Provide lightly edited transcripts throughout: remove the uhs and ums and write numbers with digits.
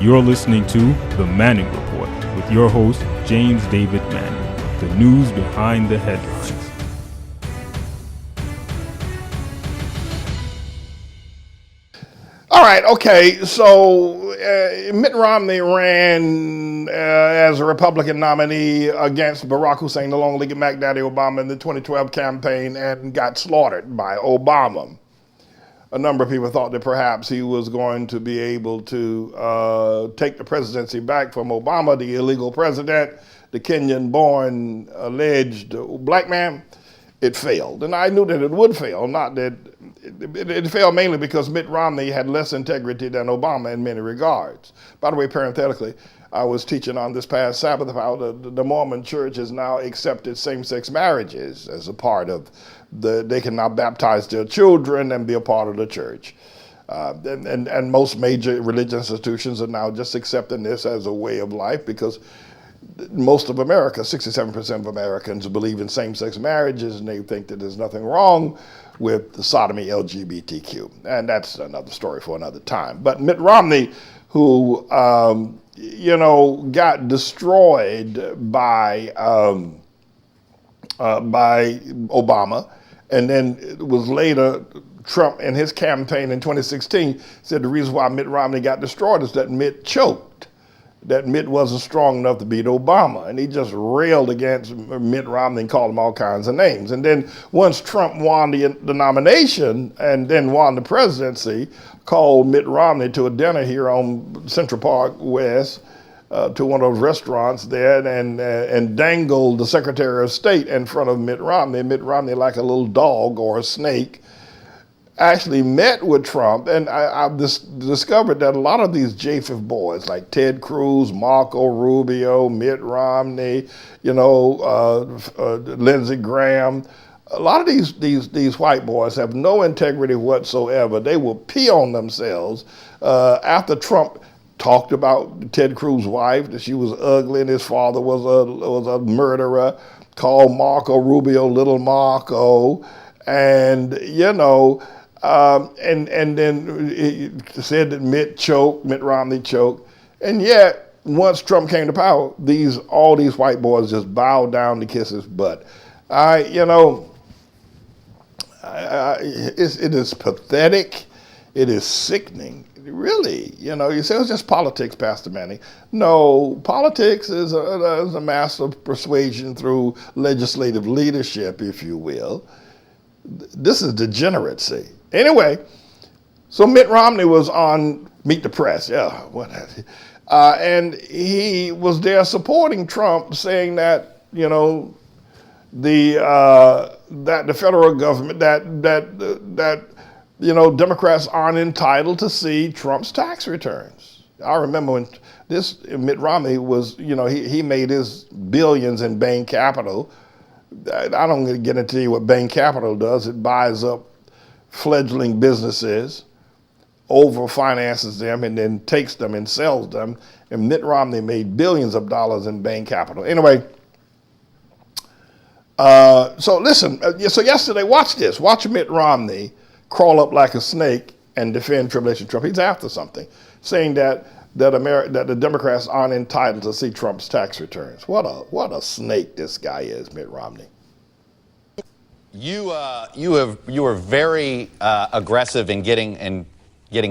You're listening to The Manning Report with your host, James David Manning. The news behind the headlines. All right, okay, so Mitt Romney ran as a Republican nominee against Barack Hussein, the long-legged Mac Daddy Obama, in the 2012 campaign and got slaughtered by Obama. A number of people thought that perhaps he was going to be able to take the presidency back from Obama, the illegal president, the Kenyan-born alleged black man. It failed, and I knew that it would fail, not that it failed mainly because Mitt Romney had less integrity than Obama in many regards. By the way, parenthetically, I was teaching on this past Sabbath how the Mormon church has now accepted same-sex marriages as a part of they can now baptize their children and be a part of the church. And most major religious institutions are now just accepting this as a way of life because most of America, 67% of Americans, believe in same-sex marriages, and they think that there's nothing wrong with the sodomy LGBTQ. And that's another story for another time. But Mitt Romney, who, got destroyed by Obama, and then it was later Trump in his campaign in 2016 said the reason why Mitt Romney got destroyed is that Mitt choked, that Mitt wasn't strong enough to beat Obama. And he just railed against Mitt Romney and called him all kinds of names. And then once Trump won the nomination and then won the presidency, called Mitt Romney to a dinner here on Central Park West, to one of those restaurants there, and dangled the Secretary of State in front of Mitt Romney. Mitt Romney, like a little dog or a snake, actually met with Trump, and I've discovered that a lot of these JFIF boys, like Ted Cruz, Marco Rubio, Mitt Romney, Lindsey Graham, a lot of these white boys have no integrity whatsoever. They will pee on themselves after Trump talked about Ted Cruz's wife, that she was ugly and his father was a murderer, called Marco Rubio Little Marco, and then he said that Mitt Romney choked, and yet once Trump came to power, all these white boys just bowed down to kiss his butt. It is pathetic. It is sickening. Really, you say it's just politics, Pastor Manning. No, politics is a master of persuasion through legislative leadership, if you will. This is degeneracy. Anyway, so Mitt Romney was on Meet the Press, and he was there supporting Trump, saying that that the federal government that Democrats aren't entitled to see Trump's tax returns. I remember when Mitt Romney was, he made his billions in Bain Capital. I don't get into what Bain Capital does. It buys up fledgling businesses, overfinances them, and then takes them and sells them. And Mitt Romney made billions of dollars in Bain Capital. Anyway, so listen, so yesterday, watch this. Watch Mitt Romney crawl up like a snake and defend Tribulation Trump. He's after something, saying that the Democrats aren't entitled to see Trump's tax returns. What a snake this guy is, Mitt Romney. You were very aggressive in getting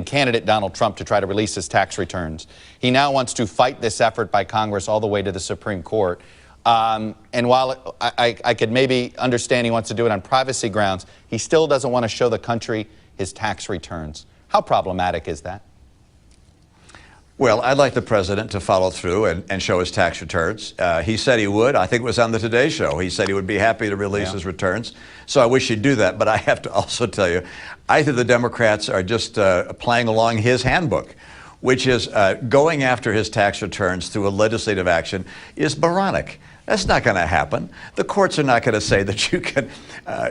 candidate Donald Trump to try to release his tax returns. He now wants to fight this effort by Congress all the way to the Supreme Court. And while I could maybe understand he wants to do it on privacy grounds, he still doesn't want to show the country his tax returns. How problematic is that? Well, I'd like the president to follow through and show his tax returns. He said he would. I think it was on the Today Show. He said he would be happy to release his returns. So I wish he'd do that. But I have to also tell you, I think the Democrats are just playing along his handbook, which is going after his tax returns through a legislative action is moronic. That's not going to happen. The courts are not going to say that you can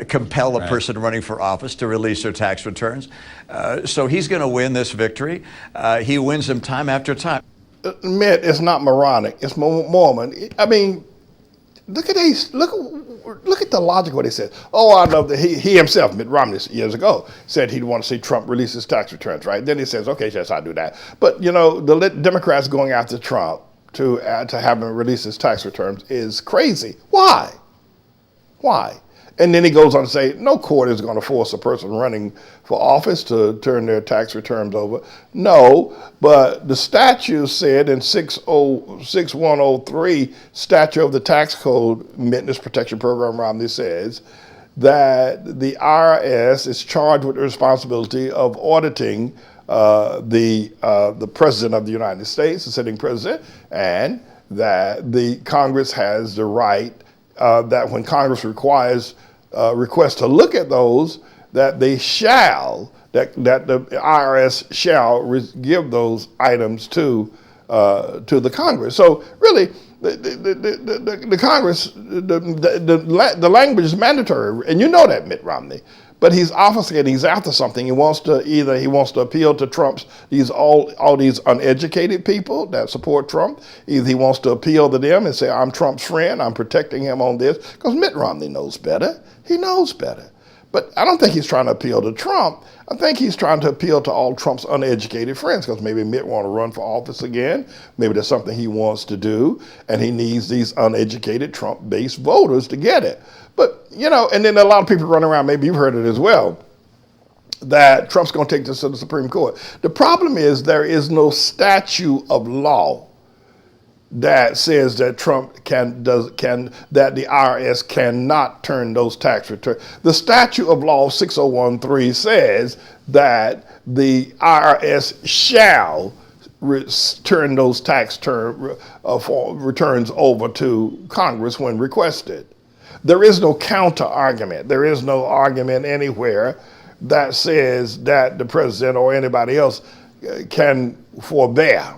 compel a person running for office to release their tax returns. So he's going to win this victory. He wins them time after time. Mitt, it's not moronic. It's Mormon. I mean, look at look at the logic of what he said. Oh, I love that he himself, Mitt Romney, years ago, said he'd want to see Trump release his tax returns, right? Then he says, okay, yes, I'll do that. But, you know, the Democrats going after Trump to have him release his tax returns is crazy. Why? Why? And then he goes on to say, no court is going to force a person running for office to turn their tax returns over. No, but the statute said in 6103, statute of the tax code, Witness Protection Program, Romney says, that the IRS is charged with the responsibility of auditing the President of the United States, the sitting president, and that the Congress has the right, that when Congress requests to look at those, that they shall, that the IRS shall give those items to the Congress. So really, the Congress, the language is mandatory, and you know that, Mitt Romney. But he's obfuscating. He's after something. He wants to appeal to Trump's all these uneducated people that support Trump. Either he wants to appeal to them and say, I'm Trump's friend. I'm protecting him on this, because Mitt Romney knows better. He knows better. But I don't think he's trying to appeal to Trump. I think he's trying to appeal to all Trump's uneducated friends, because maybe Mitt want to run for office again. Maybe there's something he wants to do, and he needs these uneducated Trump-based voters to get it. But, you know, and then a lot of people run around, maybe you've heard it as well, that Trump's going to take this to the Supreme Court. The problem is there is no statute of law that says that that the IRS cannot turn those tax returns. The statute of law 6013 says that the IRS shall turn those tax returns over to Congress when requested. There is no counter argument. There is no argument anywhere that says that the president or anybody else can forbear.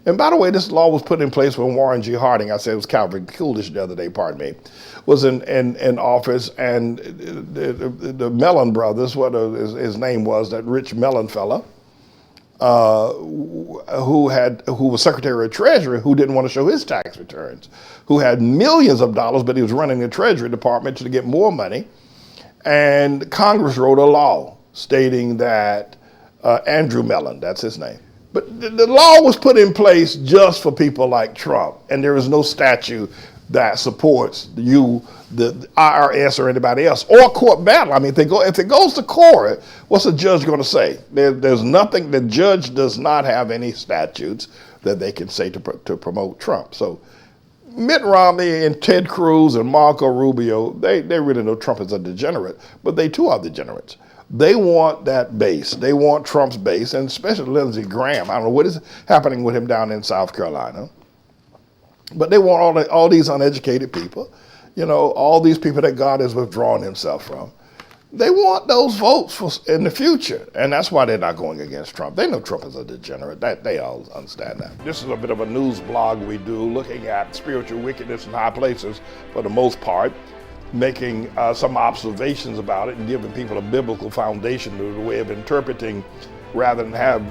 And by the way, this law was put in place when Warren G. Harding, I said it was Calvin Coolidge the other day, pardon me, was in office, and the Mellon brothers, what his name was, that rich Mellon fella, who was Secretary of Treasury, who didn't want to show his tax returns, who had millions of dollars, but he was running the Treasury Department to get more money. And Congress wrote a law stating that Andrew Mellon, that's his name. But the law was put in place just for people like Trump, and there is no statute that supports the IRS or anybody else, or court battle. I mean, if it goes to court, what's the judge going to say? There's nothing. The judge does not have any statutes that they can say to promote Trump. So Mitt Romney and Ted Cruz and Marco Rubio, they really know Trump is a degenerate, but they too are degenerates. They want that base. They want Trump's base, and especially Lindsey Graham. I don't know what is happening with him down in South Carolina, but they want all these uneducated people, you know, all these people that God has withdrawn himself from. They want those votes in the future, and that's why they're not going against Trump. They know Trump is a degenerate. They all understand that. This is a bit of a news blog we do, looking at spiritual wickedness in high places for the most part, making some observations about it and giving people a biblical foundation to the way of interpreting, rather than have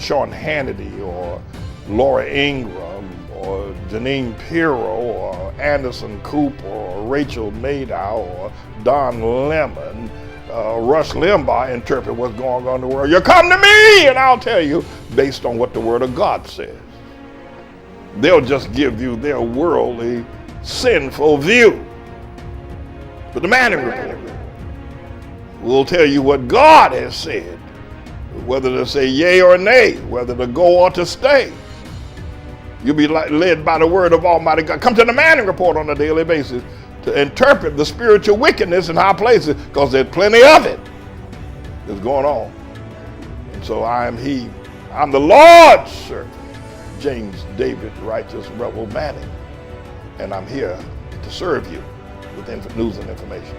Sean Hannity or Laura Ingraham or Janine Pirro or Anderson Cooper or Rachel Maddow or Don Lemon, Rush Limbaugh interpret what's going on in the world. You come to me and I'll tell you based on what the Word of God says. They'll just give you their worldly, sinful view. But the Manning Report will tell you what God has said, whether to say yea or nay, whether to go or to stay. You'll be led by the word of Almighty God. Come to the Manning Report on a daily basis to interpret the spiritual wickedness in high places, because there's plenty of it that's going on. And so I am he. I'm the Lord's servant, James David Righteous Rebel Manning, and I'm here to serve you with news and information.